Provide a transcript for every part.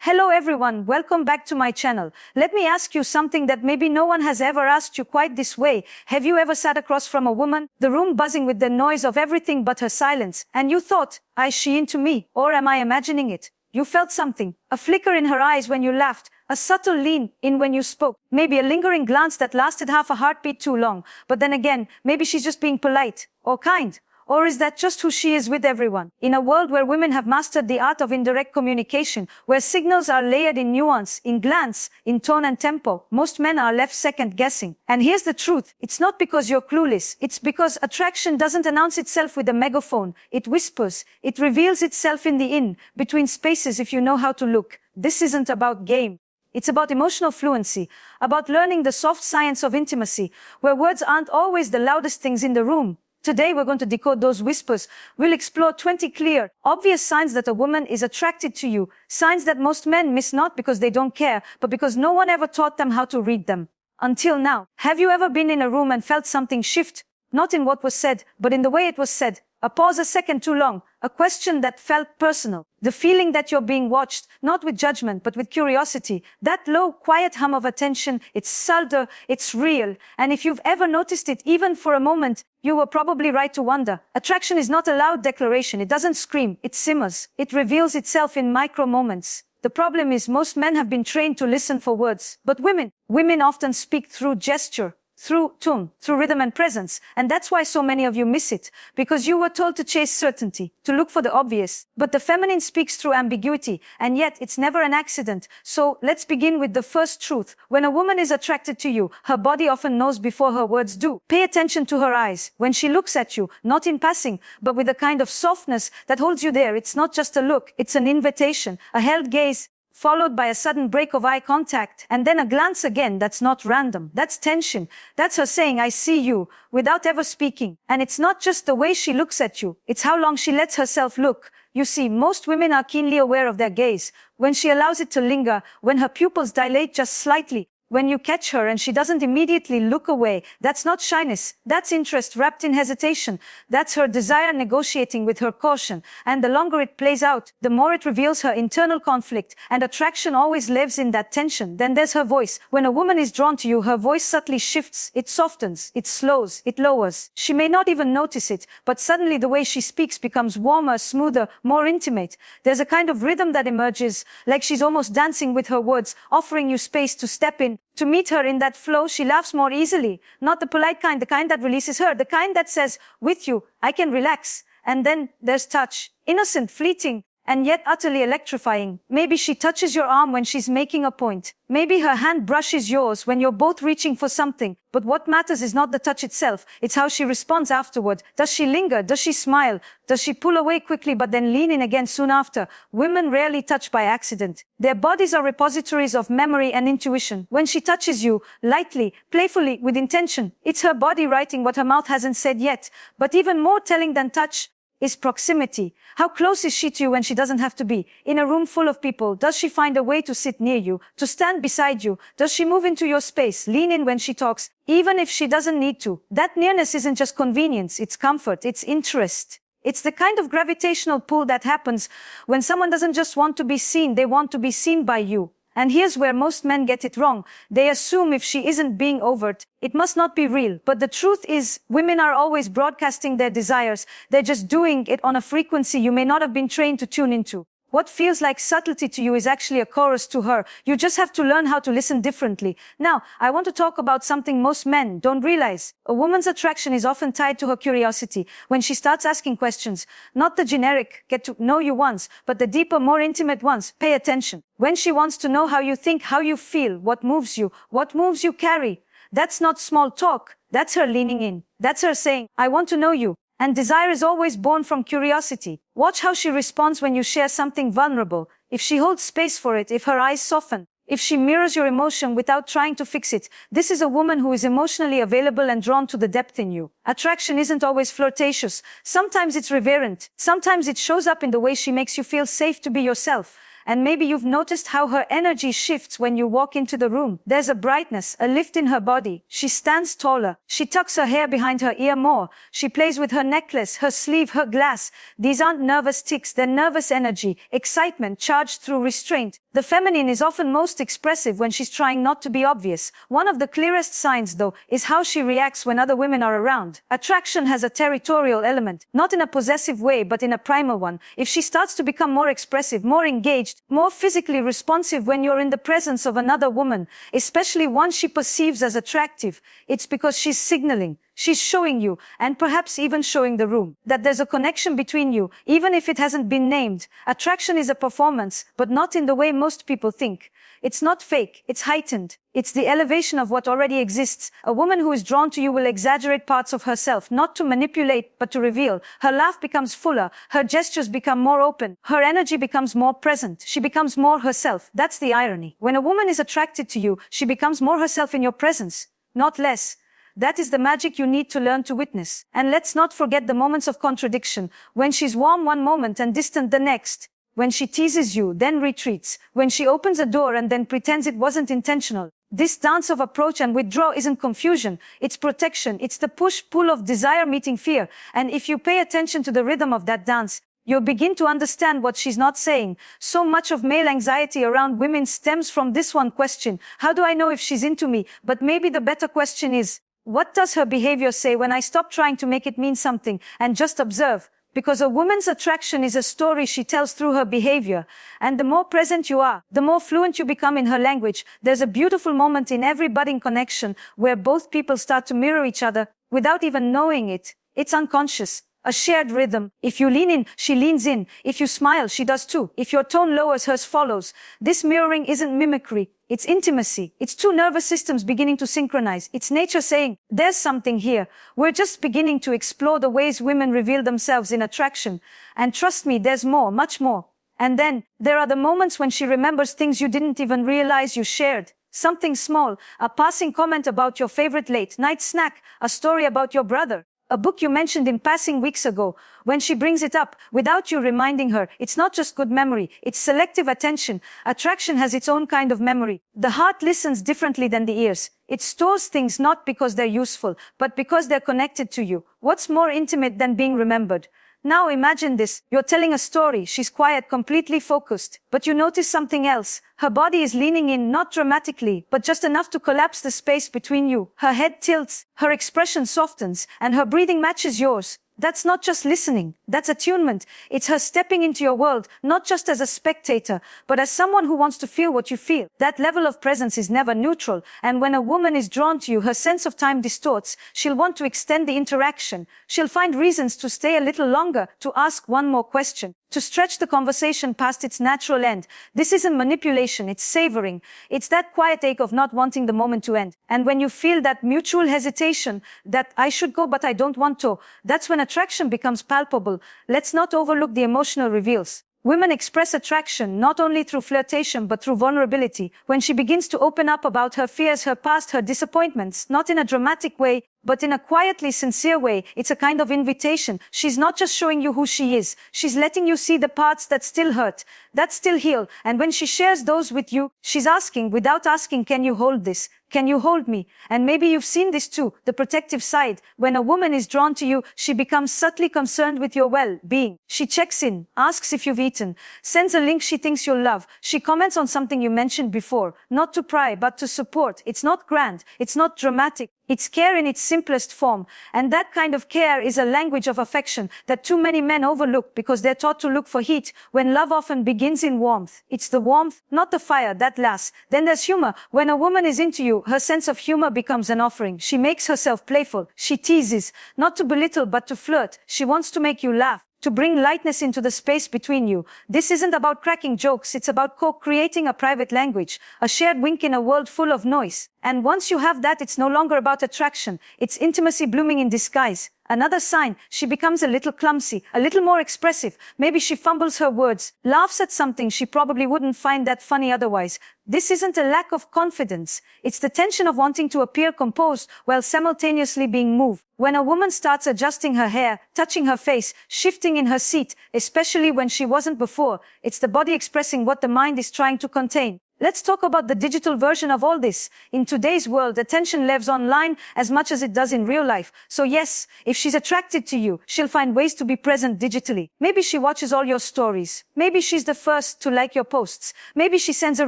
Hello everyone, welcome back to my channel. Let me ask you something that maybe no one has ever asked you quite this way. Have you ever sat across from a woman, the room buzzing with the noise of everything but her silence, and you thought, is she into me, or am I imagining it? You felt something, a flicker in her eyes when you laughed, a subtle lean in when you spoke, maybe a lingering glance that lasted half a heartbeat too long, but then again, maybe she's just being polite, or kind. Or is that just who she is with everyone? In a world where women have mastered the art of indirect communication, where signals are layered in nuance, in glance, in tone and tempo, most men are left second guessing. And here's the truth. It's not because you're clueless. It's because attraction doesn't announce itself with a megaphone. It whispers. It reveals itself in the between spaces if you know how to look. This isn't about game. It's about emotional fluency, about learning the soft science of intimacy, where words aren't always the loudest things in the room. Today we're going to decode those whispers. We'll explore 20 clear, obvious signs that a woman is attracted to you. Signs that most men miss not because they don't care, but because no one ever taught them how to read them. Until now. Have you ever been in a room and felt something shift? Not in what was said, but in the way it was said. A pause a second too long. A question that felt personal. The feeling that you're being watched, not with judgment, but with curiosity. That low, quiet hum of attention, it's subtle, it's real. And if you've ever noticed it, even for a moment, you were probably right to wonder. Attraction is not a loud declaration. It doesn't scream. It simmers. It reveals itself in micro moments. The problem is most men have been trained to listen for words. But women often speak through gesture, through tone, through rhythm and presence. And that's why so many of you miss it. Because you were told to chase certainty, to look for the obvious. But the feminine speaks through ambiguity, and yet it's never an accident. So let's begin with the first truth. When a woman is attracted to you, her body often knows before her words do. Pay attention to her eyes. When she looks at you, not in passing, but with a kind of softness that holds you there. It's not just a look, it's an invitation, a held gaze, followed by a sudden break of eye contact, and then a glance again. That's not random. That's tension. That's her saying, I see you, without ever speaking. And it's not just the way she looks at you. It's how long she lets herself look. You see, most women are keenly aware of their gaze. When she allows it to linger, when her pupils dilate just slightly, when you catch her and she doesn't immediately look away, that's not shyness. That's interest wrapped in hesitation. That's her desire negotiating with her caution. And the longer it plays out, the more it reveals her internal conflict. And attraction always lives in that tension. Then there's her voice. When a woman is drawn to you, her voice subtly shifts. It softens. It slows. It lowers. She may not even notice it, but suddenly the way she speaks becomes warmer, smoother, more intimate. There's a kind of rhythm that emerges, like she's almost dancing with her words, offering you space to step in. To meet her in that flow, she laughs more easily. Not the polite kind, the kind that releases her, the kind that says, with you, I can relax. And then there's touch. Innocent, fleeting, and yet utterly electrifying. Maybe she touches your arm when she's making a point. Maybe her hand brushes yours when you're both reaching for something. But what matters is not the touch itself. It's how she responds afterward. Does she linger? Does she smile? Does she pull away quickly but then lean in again soon after? Women rarely touch by accident. Their bodies are repositories of memory and intuition. When she touches you, lightly, playfully, with intention, it's her body writing what her mouth hasn't said yet. But even more telling than touch is proximity. How close is she to you when she doesn't have to be? In a room full of people, does she find a way to sit near you, to stand beside you? Does she move into your space, lean in when she talks, even if she doesn't need to? That nearness isn't just convenience, it's comfort, it's interest. It's the kind of gravitational pull that happens when someone doesn't just want to be seen, they want to be seen by you. And here's where most men get it wrong. They assume if she isn't being overt, it must not be real. But the truth is, women are always broadcasting their desires. They're just doing it on a frequency you may not have been trained to tune into. What feels like subtlety to you is actually a chorus to her. You just have to learn how to listen differently. Now, I want to talk about something most men don't realize. A woman's attraction is often tied to her curiosity. When she starts asking questions, not the generic, get to know you ones, but the deeper, more intimate ones, pay attention. When she wants to know how you think, how you feel, what moves you carry. That's not small talk. That's her leaning in. That's her saying, I want to know you. And desire is always born from curiosity. Watch how she responds when you share something vulnerable. If she holds space for it, if her eyes soften, if she mirrors your emotion without trying to fix it, this is a woman who is emotionally available and drawn to the depth in you. Attraction isn't always flirtatious. Sometimes it's reverent. Sometimes it shows up in the way she makes you feel safe to be yourself. And maybe you've noticed how her energy shifts when you walk into the room. There's a brightness, a lift in her body. She stands taller. She tucks her hair behind her ear more. She plays with her necklace, her sleeve, her glass. These aren't nervous tics, they're nervous energy, excitement charged through restraint. The feminine is often most expressive when she's trying not to be obvious. One of the clearest signs, though, is how she reacts when other women are around. Attraction has a territorial element, not in a possessive way, but in a primal one. If she starts to become more expressive, more engaged, more physically responsive when you're in the presence of another woman, especially one she perceives as attractive, it's because she's signaling. She's showing you, and perhaps even showing the room, that there's a connection between you, even if it hasn't been named. Attraction is a performance, but not in the way most people think. It's not fake, it's heightened. It's the elevation of what already exists. A woman who is drawn to you will exaggerate parts of herself, not to manipulate, but to reveal. Her laugh becomes fuller, her gestures become more open, her energy becomes more present, she becomes more herself. That's the irony. When a woman is attracted to you, she becomes more herself in your presence, not less. That is the magic you need to learn to witness. And let's not forget the moments of contradiction, when she's warm one moment and distant the next. When she teases you, then retreats. When she opens a door and then pretends it wasn't intentional. This dance of approach and withdraw isn't confusion, it's protection, it's the push-pull of desire meeting fear. And if you pay attention to the rhythm of that dance, you'll begin to understand what she's not saying. So much of male anxiety around women stems from this one question: how do I know if she's into me? But maybe the better question is, what does her behavior say when I stop trying to make it mean something and just observe? Because a woman's attraction is a story she tells through her behavior. And the more present you are, the more fluent you become in her language. There's a beautiful moment in every budding connection where both people start to mirror each other without even knowing it. It's unconscious. A shared rhythm. If you lean in, she leans in. If you smile, she does too. If your tone lowers, hers follows. This mirroring isn't mimicry. It's intimacy. It's two nervous systems beginning to synchronize. It's nature saying, there's something here. We're just beginning to explore the ways women reveal themselves in attraction. And trust me, there's more, much more. And then, there are the moments when she remembers things you didn't even realize you shared. Something small, a passing comment about your favorite late-night snack, a story about your brother. A book you mentioned in passing weeks ago. When she brings it up, without you reminding her, it's not just good memory, it's selective attention. Attraction has its own kind of memory. The heart listens differently than the ears. It stores things not because they're useful, but because they're connected to you. What's more intimate than being remembered? Now imagine this. You're telling a story. She's quiet, completely focused. But you notice something else. Her body is leaning in, not dramatically, but just enough to collapse the space between you. Her head tilts, her expression softens, and her breathing matches yours. That's not just listening. That's attunement. It's her stepping into your world, not just as a spectator, but as someone who wants to feel what you feel. That level of presence is never neutral. And when a woman is drawn to you, her sense of time distorts. She'll want to extend the interaction. She'll find reasons to stay a little longer, to ask one more question, to stretch the conversation past its natural end. This isn't manipulation, it's savoring. It's that quiet ache of not wanting the moment to end. And when you feel that mutual hesitation, that I should go but I don't want to, that's when attraction becomes palpable. Let's not overlook the emotional reveals. Women express attraction not only through flirtation but through vulnerability. When she begins to open up about her fears, her past, her disappointments, not in a dramatic way, but in a quietly sincere way, it's a kind of invitation. She's not just showing you who she is. She's letting you see the parts that still hurt, that still heal. And when she shares those with you, she's asking, without asking, can you hold this? Can you hold me? And maybe you've seen this too, the protective side. When a woman is drawn to you, she becomes subtly concerned with your well-being. She checks in, asks if you've eaten, sends a link she thinks you'll love. She comments on something you mentioned before, not to pry, but to support. It's not grand, it's not dramatic. It's care in its simplest form. And that kind of care is a language of affection that too many men overlook because they're taught to look for heat when love often begins in warmth. It's the warmth, not the fire, that lasts. Then there's humor. When a woman is into you, her sense of humor becomes an offering. She makes herself playful. She teases, not to belittle but to flirt. She wants to make you laugh, to bring lightness into the space between you. This isn't about cracking jokes, it's about co-creating a private language, a shared wink in a world full of noise. And once you have that, it's no longer about attraction, it's intimacy blooming in disguise. Another sign, she becomes a little clumsy, a little more expressive. Maybe she fumbles her words, laughs at something she probably wouldn't find that funny otherwise. This isn't a lack of confidence. It's the tension of wanting to appear composed while simultaneously being moved. When a woman starts adjusting her hair, touching her face, shifting in her seat, especially when she wasn't before, it's the body expressing what the mind is trying to contain. Let's talk about the digital version of all this. In today's world, attention lives online as much as it does in real life. So yes, if she's attracted to you, she'll find ways to be present digitally. Maybe she watches all your stories. Maybe she's the first to like your posts. Maybe she sends a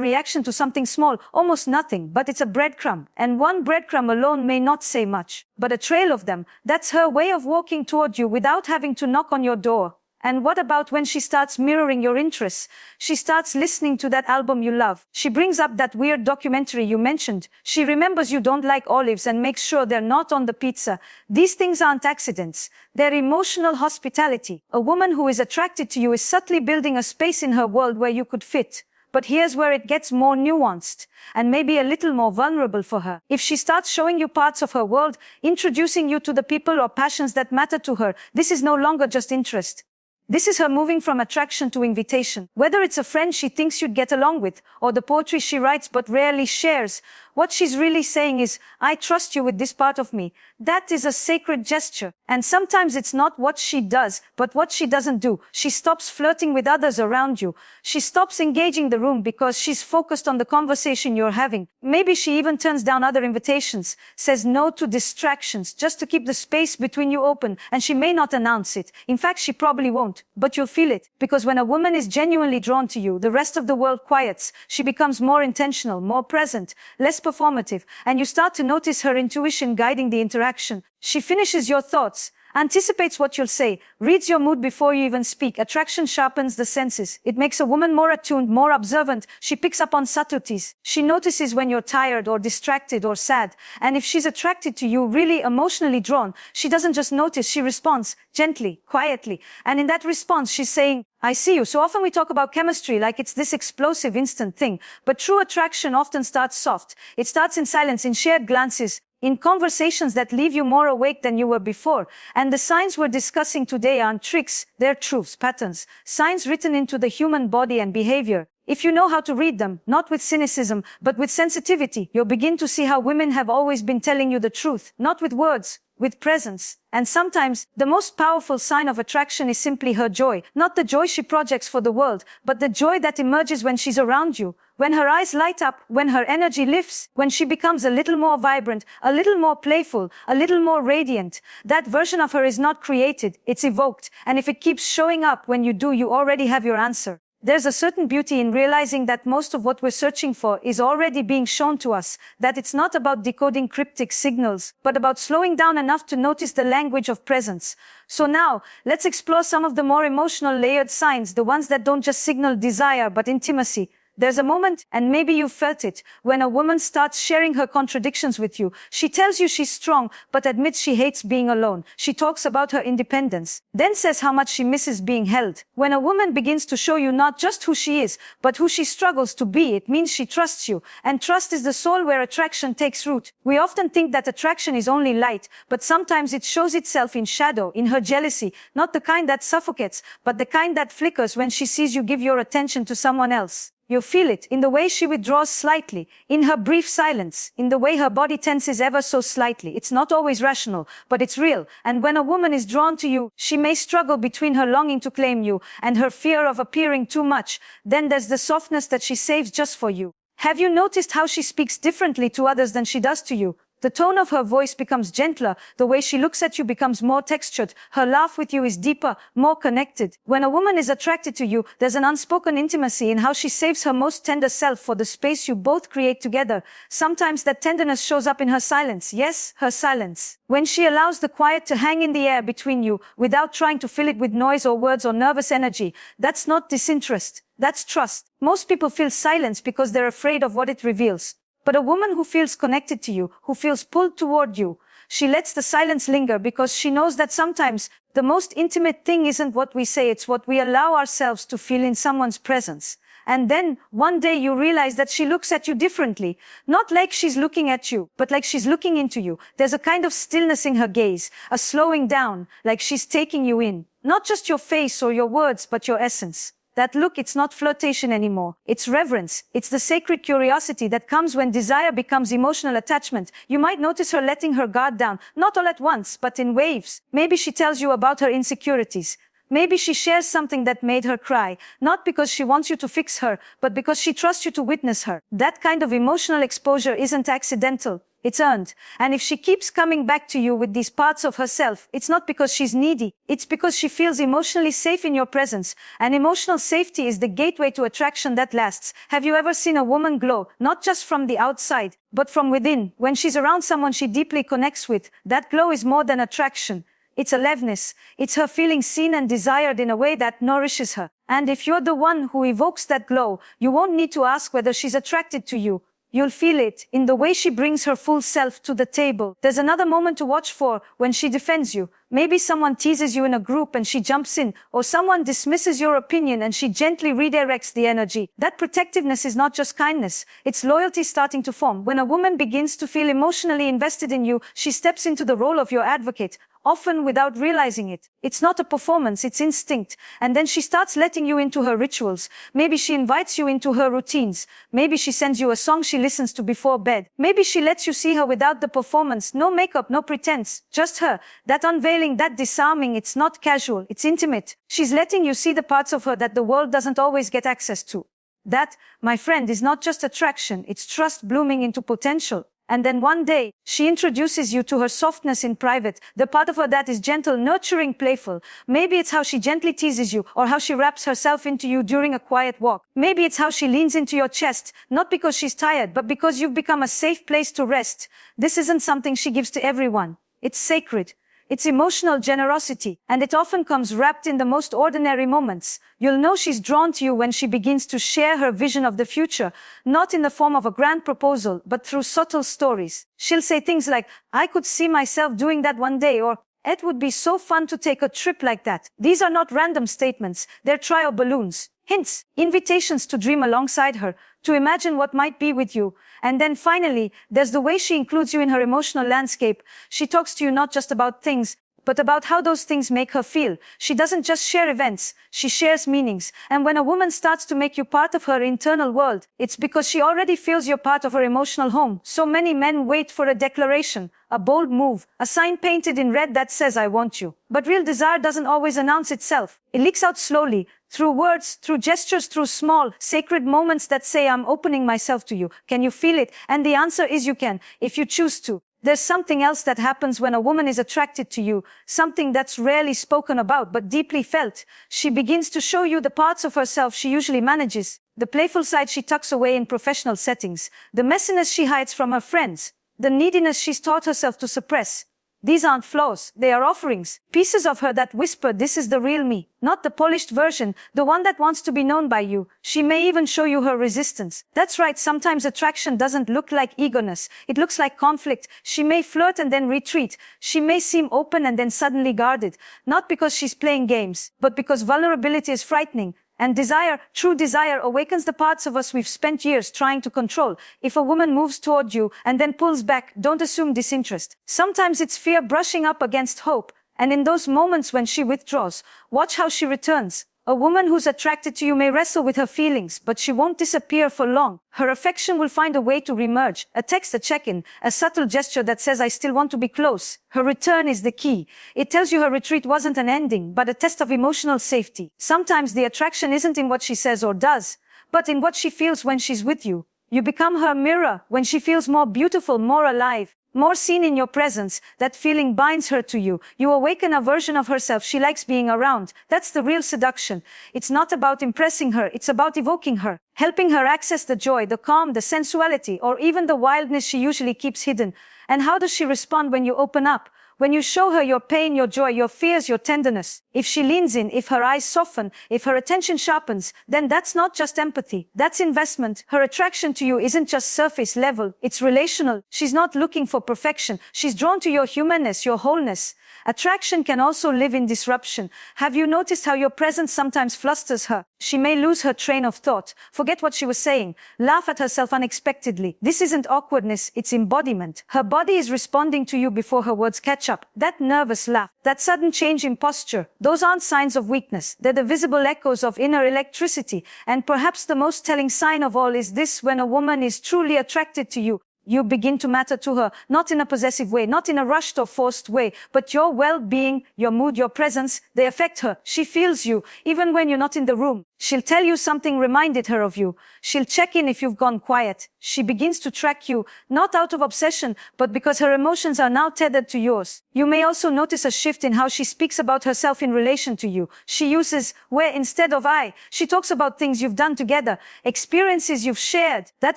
reaction to something small, almost nothing, but it's a breadcrumb. And one breadcrumb alone may not say much, but a trail of them, that's her way of walking toward you without having to knock on your door. And what about when she starts mirroring your interests? She starts listening to that album you love. She brings up that weird documentary you mentioned. She remembers you don't like olives and makes sure they're not on the pizza. These things aren't accidents. They're emotional hospitality. A woman who is attracted to you is subtly building a space in her world where you could fit. But here's where it gets more nuanced and maybe a little more vulnerable for her. If she starts showing you parts of her world, introducing you to the people or passions that matter to her, this is no longer just interest. This is her moving from attraction to invitation. Whether it's a friend she thinks you'd get along with, or the poetry she writes but rarely shares, what she's really saying is, I trust you with this part of me. That is a sacred gesture. And sometimes it's not what she does, but what she doesn't do. She stops flirting with others around you. She stops engaging the room because she's focused on the conversation you're having. Maybe she even turns down other invitations, says no to distractions, just to keep the space between you open, and she may not announce it. In fact, she probably won't, but you'll feel it. Because when a woman is genuinely drawn to you, the rest of the world quiets. She becomes more intentional, more present, less performative, and you start to notice her intuition guiding the interaction. She finishes your thoughts, anticipates what you'll say, reads your mood before you even speak. Attraction sharpens the senses. It makes a woman more attuned, more observant. She picks up on subtleties. She notices when you're tired or distracted or sad. And if she's attracted to you, really emotionally drawn, she doesn't just notice, she responds gently, quietly. And in that response, she's saying, I see you. So often we talk about chemistry like it's this explosive instant thing. But true attraction often starts soft. It starts in silence, in shared glances, in conversations that leave you more awake than you were before. And the signs we're discussing today aren't tricks, they're truths, patterns, signs written into the human body and behavior. If you know how to read them, not with cynicism, but with sensitivity, you'll begin to see how women have always been telling you the truth, not with words, with presence. And sometimes, the most powerful sign of attraction is simply her joy. Not the joy she projects for the world, but the joy that emerges when she's around you. When her eyes light up, when her energy lifts, when she becomes a little more vibrant, a little more playful, a little more radiant. That version of her is not created, it's evoked. And if it keeps showing up when you do, you already have your answer. There's a certain beauty in realizing that most of what we're searching for is already being shown to us, that it's not about decoding cryptic signals, but about slowing down enough to notice the language of presence. So now, let's explore some of the more emotional layered signs, the ones that don't just signal desire but intimacy. There's a moment, and maybe you've felt it, when a woman starts sharing her contradictions with you. She tells you she's strong, but admits she hates being alone. She talks about her independence, then says how much she misses being held. When a woman begins to show you not just who she is, but who she struggles to be, it means she trusts you. And trust is the soul where attraction takes root. We often think that attraction is only light, but sometimes it shows itself in shadow, in her jealousy, not the kind that suffocates, but the kind that flickers when she sees you give your attention to someone else. You feel it in the way she withdraws slightly, in her brief silence, in the way her body tenses ever so slightly. It's not always rational, but it's real. And when a woman is drawn to you, she may struggle between her longing to claim you and her fear of appearing too much. Then there's the softness that she saves just for you. Have you noticed how she speaks differently to others than she does to you? The tone of her voice becomes gentler, the way she looks at you becomes more textured, her laugh with you is deeper, more connected. When a woman is attracted to you, there's an unspoken intimacy in how she saves her most tender self for the space you both create together. Sometimes that tenderness shows up in her silence. Yes, her silence. When she allows the quiet to hang in the air between you, without trying to fill it with noise or words or nervous energy, that's not disinterest, that's trust. Most people feel silence because they're afraid of what it reveals. But a woman who feels connected to you, who feels pulled toward you, she lets the silence linger because she knows that sometimes the most intimate thing isn't what we say, it's what we allow ourselves to feel in someone's presence. And then, one day you realize that she looks at you differently. Not like she's looking at you, but like she's looking into you. There's a kind of stillness in her gaze, a slowing down, like she's taking you in. Not just your face or your words, but your essence. That look, it's not flirtation anymore. It's reverence. It's the sacred curiosity that comes when desire becomes emotional attachment. You might notice her letting her guard down, not all at once, but in waves. Maybe she tells you about her insecurities. Maybe she shares something that made her cry, not because she wants you to fix her, but because she trusts you to witness her. That kind of emotional exposure isn't accidental. It's earned. And if she keeps coming back to you with these parts of herself, it's not because she's needy. It's because she feels emotionally safe in your presence. And emotional safety is the gateway to attraction that lasts. Have you ever seen a woman glow, not just from the outside, but from within? When she's around someone she deeply connects with, that glow is more than attraction. It's aliveness. It's her feeling seen and desired in a way that nourishes her. And if you're the one who evokes that glow, you won't need to ask whether she's attracted to you. You'll feel it in the way she brings her full self to the table. There's another moment to watch for when she defends you. Maybe someone teases you in a group and she jumps in, or someone dismisses your opinion and she gently redirects the energy. That protectiveness is not just kindness, it's loyalty starting to form. When a woman begins to feel emotionally invested in you, she steps into the role of your advocate, often without realizing it. It's not a performance, it's instinct. And then she starts letting you into her rituals. Maybe she invites you into her routines. Maybe she sends you a song she listens to before bed. Maybe she lets you see her without the performance. No makeup, no pretense. Just her. That unveiling, that disarming, it's not casual, it's intimate. She's letting you see the parts of her that the world doesn't always get access to. That, my friend, is not just attraction, it's trust blooming into potential. And then one day, she introduces you to her softness in private, the part of her that is gentle, nurturing, playful. Maybe it's how she gently teases you, or how she wraps herself into you during a quiet walk. Maybe it's how she leans into your chest, not because she's tired, but because you've become a safe place to rest. This isn't something she gives to everyone. It's sacred. It's emotional generosity, and it often comes wrapped in the most ordinary moments. You'll know she's drawn to you when she begins to share her vision of the future, not in the form of a grand proposal, but through subtle stories. She'll say things like, "I could see myself doing that one day," or "It would be so fun to take a trip like that." These are not random statements, they're trial balloons. Hints, invitations to dream alongside her, to imagine what might be with you. And then finally, there's the way she includes you in her emotional landscape. She talks to you not just about things, but about how those things make her feel. She doesn't just share events, she shares meanings. And when a woman starts to make you part of her internal world, it's because she already feels you're part of her emotional home. So many men wait for a declaration, a bold move, a sign painted in red that says, "I want you." But real desire doesn't always announce itself. It leaks out slowly, through words, through gestures, through small, sacred moments that say, "I'm opening myself to you." Can you feel it? And the answer is you can, if you choose to. There's something else that happens when a woman is attracted to you, something that's rarely spoken about but deeply felt. She begins to show you the parts of herself she usually manages, the playful side she tucks away in professional settings, the messiness she hides from her friends, the neediness she's taught herself to suppress. These aren't flaws, they are offerings, pieces of her that whisper, "This is the real me," not the polished version, the one that wants to be known by you. She may even show you her resistance. That's right, sometimes attraction doesn't look like eagerness, it looks like conflict. She may flirt and then retreat. She may seem open and then suddenly guarded, not because she's playing games, but because vulnerability is frightening. And desire, true desire, awakens the parts of us we've spent years trying to control. If a woman moves toward you and then pulls back, don't assume disinterest. Sometimes it's fear brushing up against hope. And in those moments when she withdraws, watch how she returns. A woman who's attracted to you may wrestle with her feelings, but she won't disappear for long. Her affection will find a way to reemerge. A text, a check-in, a subtle gesture that says, "I still want to be close." Her return is the key. It tells you her retreat wasn't an ending, but a test of emotional safety. Sometimes the attraction isn't in what she says or does, but in what she feels when she's with you. You become her mirror. When she feels more beautiful, more alive, more seen in your presence, that feeling binds her to you. You awaken a version of herself she likes being around. That's the real seduction. It's not about impressing her, it's about evoking her, helping her access the joy, the calm, the sensuality, or even the wildness she usually keeps hidden. And how does she respond when you open up? When you show her your pain, your joy, your fears, your tenderness. If she leans in, if her eyes soften, if her attention sharpens, then that's not just empathy. That's investment. Her attraction to you isn't just surface level. It's relational. She's not looking for perfection. She's drawn to your humanness, your wholeness. Attraction can also live in disruption. Have you noticed how your presence sometimes flusters her? She may lose her train of thought, forget what she was saying, laugh at herself unexpectedly. This isn't awkwardness, it's embodiment. Her body is responding to you before her words catch up. That nervous laugh, that sudden change in posture, those aren't signs of weakness. They're the visible echoes of inner electricity. And perhaps the most telling sign of all is this: when a woman is truly attracted to you, you begin to matter to her, not in a possessive way, not in a rushed or forced way, but your well-being, your mood, your presence, they affect her. She feels you, even when you're not in the room. She'll tell you something reminded her of you. She'll check in if you've gone quiet. She begins to track you, not out of obsession, but because her emotions are now tethered to yours. You may also notice a shift in how she speaks about herself in relation to you. She uses where instead of I. She talks about things you've done together, experiences you've shared. That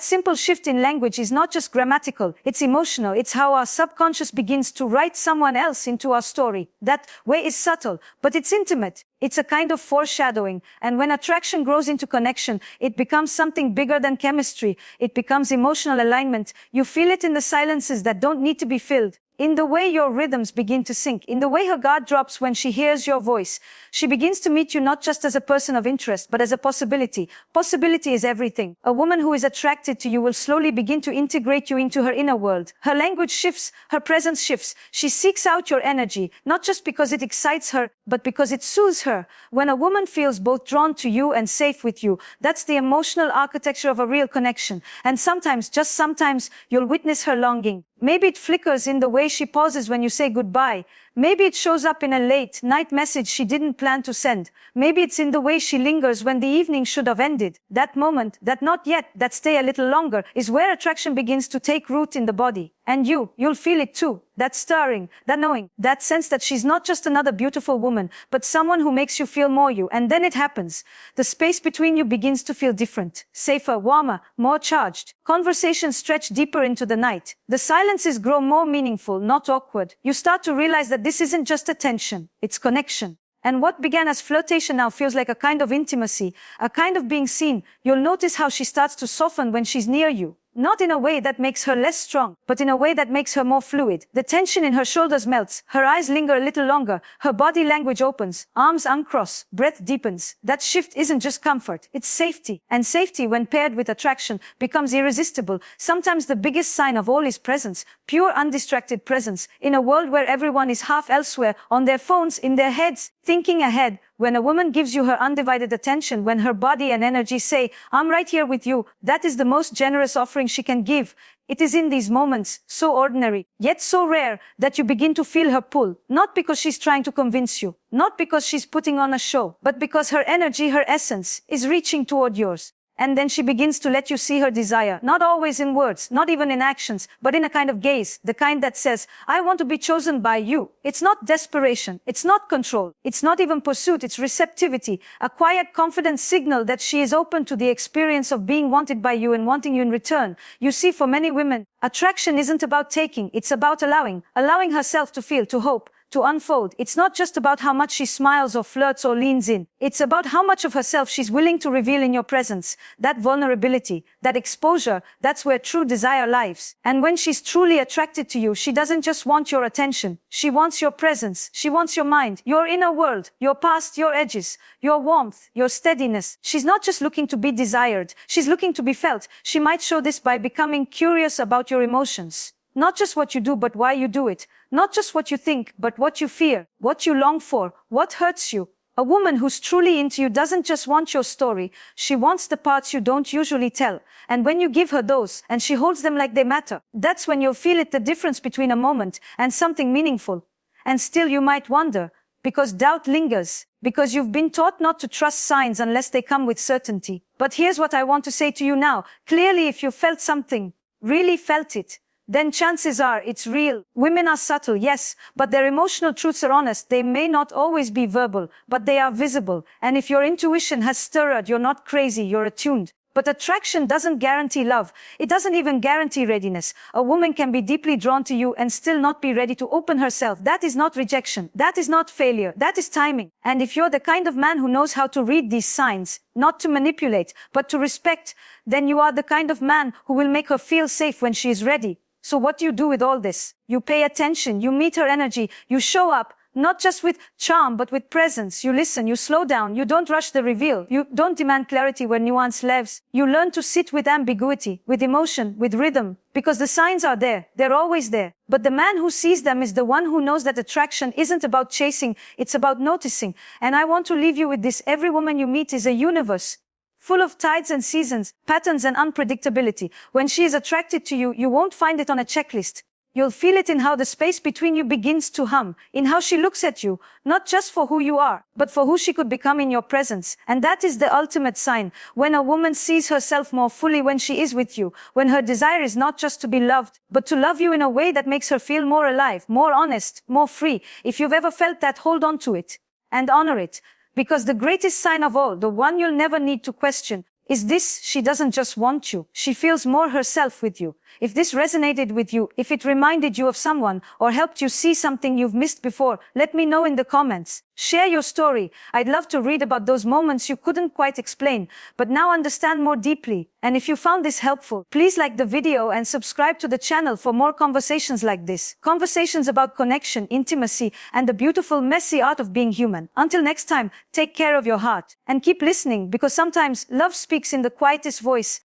simple shift in language is not just grammatical, it's emotional. It's how our subconscious begins to write someone else into our story. That way is subtle, but it's intimate. It's a kind of foreshadowing, and when attraction grows into connection, it becomes something bigger than chemistry. It becomes emotional alignment. You feel it in the silences that don't need to be filled, in the way your rhythms begin to sync, in the way her guard drops when she hears your voice. She begins to meet you not just as a person of interest, but as a possibility. Possibility is everything. A woman who is attracted to you will slowly begin to integrate you into her inner world. Her language shifts, her presence shifts. She seeks out your energy, not just because it excites her, but because it soothes her. When a woman feels both drawn to you and safe with you, that's the emotional architecture of a real connection. And sometimes, just sometimes, you'll witness her longing. Maybe it flickers in the way she pauses when you say goodbye. Maybe it shows up in a late-night message she didn't plan to send. Maybe it's in the way she lingers when the evening should have ended. That moment, that not yet, that stay a little longer, is where attraction begins to take root in the body. And you'll feel it too. That stirring, that knowing, that sense that she's not just another beautiful woman, but someone who makes you feel more you. And then it happens. The space between you begins to feel different, safer, warmer, more charged. Conversations stretch deeper into the night. The silences grow more meaningful, not awkward. You start to realize that this isn't just attention, it's connection. And what began as flirtation now feels like a kind of intimacy, a kind of being seen. You'll notice how she starts to soften when she's near you. Not in a way that makes her less strong, but in a way that makes her more fluid. The tension in her shoulders melts, her eyes linger a little longer, her body language opens, arms uncross, breath deepens. That shift isn't just comfort, it's safety. And safety, when paired with attraction, becomes irresistible. Sometimes the biggest sign of all is presence, pure undistracted presence, in a world where everyone is half elsewhere, on their phones, in their heads, thinking ahead. When a woman gives you her undivided attention, when her body and energy say, I'm right here with you, that is the most generous offering she can give. It is in these moments, so ordinary, yet so rare, that you begin to feel her pull. Not because she's trying to convince you, not because she's putting on a show, but because her energy, her essence, is reaching toward yours. And then she begins to let you see her desire, not always in words, not even in actions, but in a kind of gaze, the kind that says, I want to be chosen by you. It's not desperation, it's not control, it's not even pursuit, it's receptivity, a quiet, confident signal that she is open to the experience of being wanted by you and wanting you in return. You see, for many women, attraction isn't about taking, it's about allowing herself to feel, to hope, to unfold. It's not just about how much she smiles or flirts or leans in. It's about how much of herself she's willing to reveal in your presence. That vulnerability, that exposure, that's where true desire lives. And when she's truly attracted to you, she doesn't just want your attention. She wants your presence. She wants your mind, your inner world, your past, your edges, your warmth, your steadiness. She's not just looking to be desired. She's looking to be felt. She might show this by becoming curious about your emotions. Not just what you do, but why you do it. Not just what you think, but what you fear, what you long for, what hurts you. A woman who's truly into you doesn't just want your story. She wants the parts you don't usually tell. And when you give her those, and she holds them like they matter, that's when you'll feel it, the difference between a moment and something meaningful. And still you might wonder, because doubt lingers, because you've been taught not to trust signs unless they come with certainty. But here's what I want to say to you now. Clearly, if you felt something, really felt it, then chances are it's real. Women are subtle, yes, but their emotional truths are honest. They may not always be verbal, but they are visible. And if your intuition has stirred, you're not crazy, you're attuned. But attraction doesn't guarantee love. It doesn't even guarantee readiness. A woman can be deeply drawn to you and still not be ready to open herself. That is not rejection. That is not failure. That is timing. And if you're the kind of man who knows how to read these signs, not to manipulate, but to respect, then you are the kind of man who will make her feel safe when she is ready. So what do you do with all this? You pay attention, you meet her energy, you show up, not just with charm, but with presence. You listen, you slow down, you don't rush the reveal, you don't demand clarity where nuance lives. You learn to sit with ambiguity, with emotion, with rhythm, because the signs are there. They're always there. But the man who sees them is the one who knows that attraction isn't about chasing, it's about noticing. And I want to leave you with this: every woman you meet is a universe, full of tides and seasons, patterns and unpredictability. When she is attracted to you, you won't find it on a checklist. You'll feel it in how the space between you begins to hum, in how she looks at you, not just for who you are, but for who she could become in your presence. And that is the ultimate sign, when a woman sees herself more fully when she is with you, when her desire is not just to be loved, but to love you in a way that makes her feel more alive, more honest, more free. If you've ever felt that, hold on to it and honor it. Because the greatest sign of all, the one you'll never need to question, is this: she doesn't just want you, she feels more herself with you. If this resonated with you, if it reminded you of someone, or helped you see something you've missed before, let me know in the comments. Share your story. I'd love to read about those moments you couldn't quite explain, but now understand more deeply. And if you found this helpful, please like the video and subscribe to the channel for more conversations like this. Conversations about connection, intimacy, and the beautiful, messy art of being human. Until next time, take care of your heart. And keep listening, because sometimes love speaks in the quietest voice.